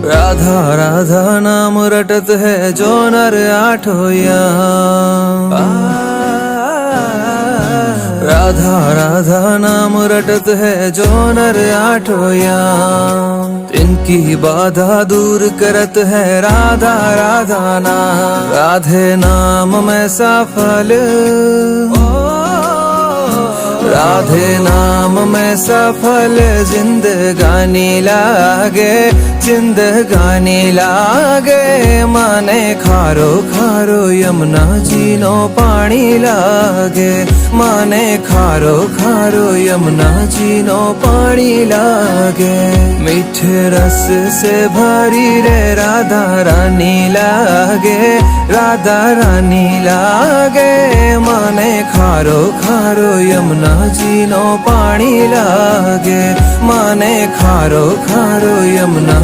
राधा राधा नाम रटत है जो नर आठोया। राधा राधा नाम रटत है जो नर आठोया। इनकी बाधा दूर करत है राधा राधा नाम। राधे नाम में सफल, राधे नाम में सफल जिंदगानी लागे, जिंदगानी लागे। माने खारो खारो यमुना जी नो पानी लागे। माने खारो खारो यमुना जी नो पानी लागे। मीठे रस से भरी रे राधा रानी लागे, राधा रानी लागे। माने खारो खारो यमुना जी नो पानी लागे। माने खारो खारो यमुना